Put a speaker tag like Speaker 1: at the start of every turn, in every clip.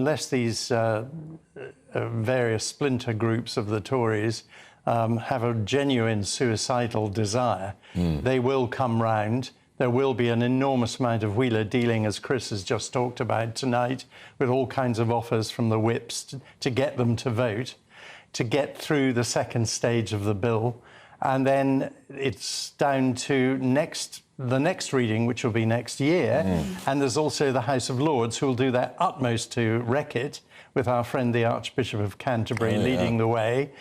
Speaker 1: unless these various splinter groups of the Tories have a genuine suicidal desire, they will come round. There will be an enormous amount of wheeler dealing, as Chris has just talked about tonight, with all kinds of offers from the whips to get them to vote, to get through the second stage of the bill. And then it's down to the next reading, which will be next year. And there's also the House of Lords, who will do their utmost to wreck it, with our friend the Archbishop of Canterbury leading the way.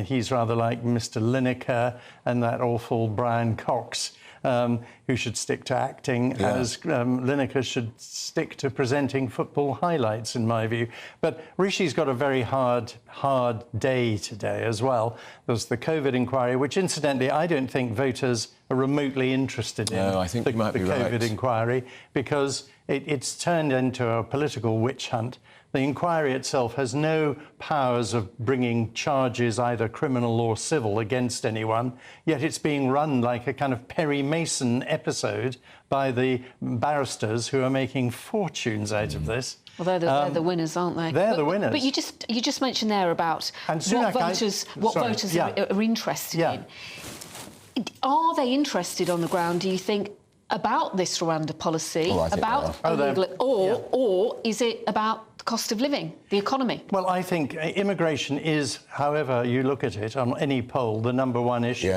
Speaker 1: He's rather like Mr. Lineker and that awful Brian Cox, who should stick to acting, as Lineker should stick to presenting football highlights, in my view. But Rishi's got a very hard day today as well. There's the COVID inquiry, which, incidentally, I don't think voters are remotely interested in.
Speaker 2: No, I think you might be right.
Speaker 1: The COVID inquiry, because it's turned into a political witch hunt. The inquiry itself has no powers of bringing charges, either criminal or civil, against anyone, yet it's being run like a kind of Perry Mason episode by the barristers who are making fortunes out of this.
Speaker 3: Well, they're the winners, aren't they?
Speaker 1: They're the winners.
Speaker 3: But you just mentioned there about
Speaker 1: Sunak,
Speaker 3: what voters are interested in. Are they interested on the ground, do you think, about this Rwanda policy, about or is it about the cost of living, the economy?
Speaker 1: Well, I think immigration is, however you look at it, on any poll, the #1 issue.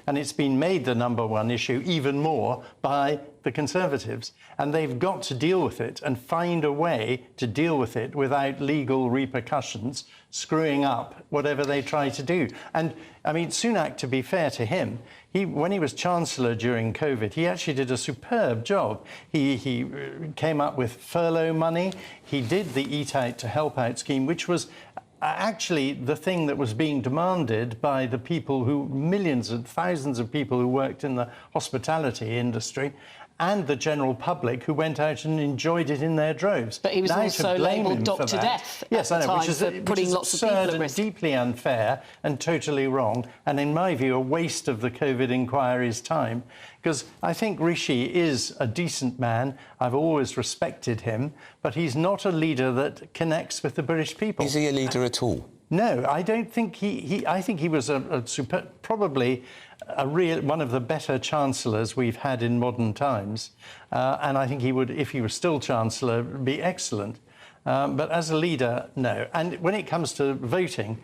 Speaker 1: And it's been made the #1 issue even more by the Conservatives. And they've got to deal with it and find a way to deal with it without legal repercussions, screwing up whatever they try to do. And, I mean, Sunak, to be fair to him, when he was Chancellor during COVID, he actually did a superb job. He came up with furlough money. He did the Eat Out to Help Out scheme, which was actually the thing that was being demanded by the people millions and thousands of people who worked in the hospitality industry, and the general public, who went out and enjoyed it in their droves.
Speaker 3: But he was also labelled Dr. Death at the time, for putting lots of people at risk.
Speaker 1: Deeply unfair and totally wrong, and in my view, a waste of the COVID inquiry's time. Because I think Rishi is a decent man. I've always respected him, but he's not a leader that connects with the British people.
Speaker 2: Is he a leader at all?
Speaker 1: No, I don't think I think he was probably one of the better chancellors we've had in modern times, and I think he would, if he was still chancellor, be excellent. But as a leader, no. And when it comes to voting,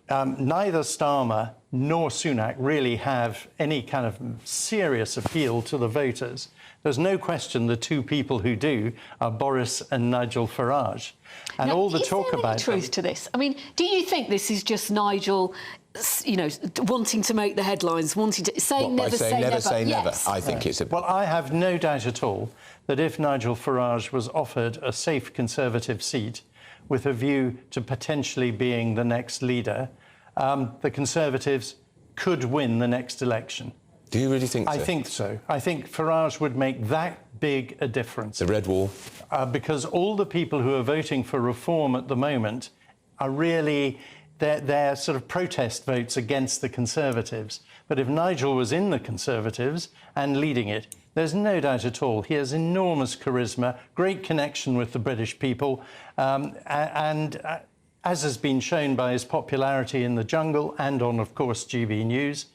Speaker 1: neither Starmer nor Sunak really have any kind of serious appeal to the voters. There's no question the two people who do are Boris and Nigel Farage. And
Speaker 3: now,
Speaker 1: all the talk about...
Speaker 3: Is there any truth to this? I mean, do you think this is just Nigel, you know, wanting to make the headlines, wanting to say never say never?
Speaker 2: I think it's a...
Speaker 1: Well, I have no doubt at all that if Nigel Farage was offered a safe Conservative seat with a view to potentially being the next leader, the Conservatives could win the next election.
Speaker 2: Do you really think so?
Speaker 1: I think so. I think Farage would make that big a difference.
Speaker 2: The Red Wall?
Speaker 1: Because all the people who are voting for reform at the moment are really... They're sort of protest votes against the Conservatives. But if Nigel was in the Conservatives and leading it, there's no doubt at all. He has enormous charisma, great connection with the British people, and as has been shown by his popularity in the jungle and on, of course, GB News,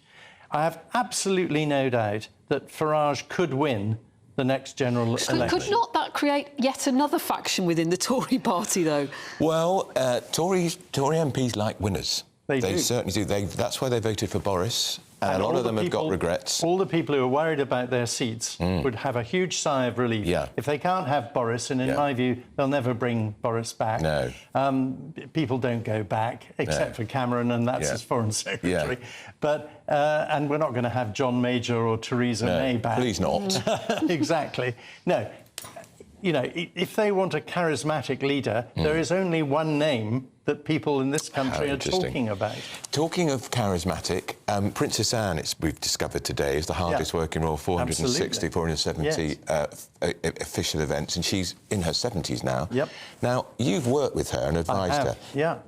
Speaker 1: I have absolutely no doubt that Farage could win the next general election.
Speaker 3: Could not that create yet another faction within the Tory party, though?
Speaker 2: Well, Tory MPs like winners. They certainly do. That's why they voted for Boris. And a lot of them have got regrets.
Speaker 1: All the people who are worried about their seats would have a huge sigh of relief if they can't have Boris, and in my view, they'll never bring Boris back.
Speaker 2: No.
Speaker 1: People don't go back, except for Cameron, and that's his Foreign Secretary. But, and we're not going to have John Major or Theresa May back.
Speaker 2: Please not.
Speaker 1: Exactly. No. You know, if they want a charismatic leader, there is only one name that people in this country are talking about.
Speaker 2: Talking of charismatic, Princess Anne, we've discovered today, is the hardest working royal, 460, 470 official events, and she's in her 70s now. Now, you've worked with her and advised her.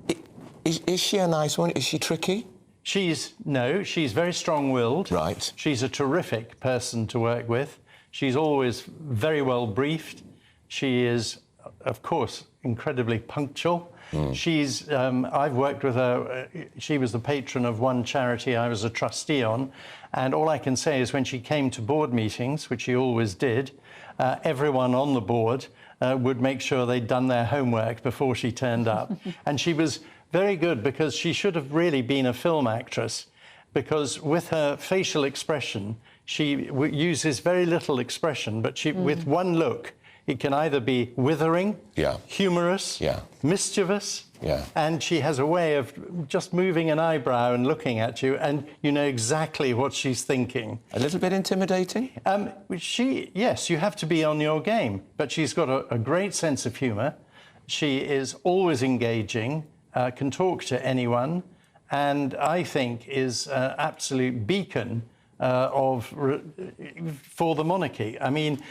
Speaker 2: Is she a nice one? Is she tricky?
Speaker 1: She's very strong-willed.
Speaker 2: Right.
Speaker 1: She's a terrific person to work with. She's always very well briefed. She is of course, incredibly punctual. I've worked with her. She was the patron of one charity I was a trustee on, and all I can say is when she came to board meetings, which she always did, everyone on the board would make sure they'd done their homework before she turned up. And she was very good, because she should have really been a film actress, because with her facial expression, she uses very little expression, but with one look, it can either be withering, humorous, mischievous, and she has a way of just moving an eyebrow and looking at you, and you know exactly what she's thinking.
Speaker 2: A little bit intimidating?
Speaker 1: Yes, you have to be on your game, but she's got a great sense of humour. She is always engaging, can talk to anyone, and I think is an absolute beacon for the monarchy. I mean,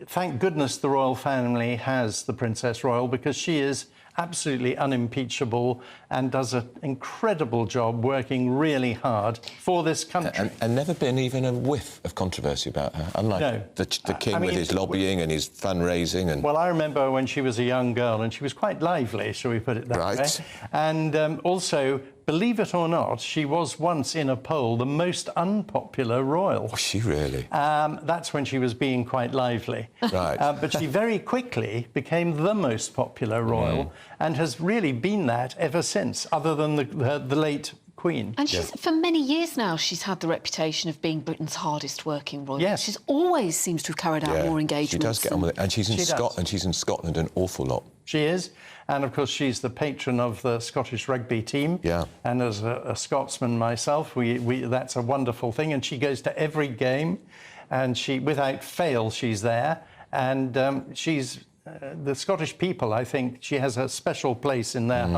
Speaker 1: thank goodness the royal family has the Princess Royal, because she is absolutely unimpeachable and does an incredible job working really hard for this country.
Speaker 2: And never been even a whiff of controversy about her, unlike the King with his lobbying and his fundraising. And
Speaker 1: well, I remember when she was a young girl, and she was quite lively, shall we put it that way. And also, believe it or not, she was once in a poll the most unpopular royal.
Speaker 2: Was she really?
Speaker 1: That's when she was being quite lively. Right. But she very quickly became the most popular royal, and has really been that ever since, other than the late Queen.
Speaker 3: And she's, for many years now, she's had the reputation of being Britain's hardest working royal.
Speaker 1: Yes.
Speaker 3: She's always seems to have carried out more engagements.
Speaker 2: She does get on with it. And she's in Scotland. She's in Scotland an awful lot.
Speaker 1: She is. And, of course, she's the patron of the Scottish rugby team. Yeah. And as a Scotsman myself, that's a wonderful thing. And she goes to every game, and without fail, she's there. And she's... the Scottish people, I think, she has a special place in their heart.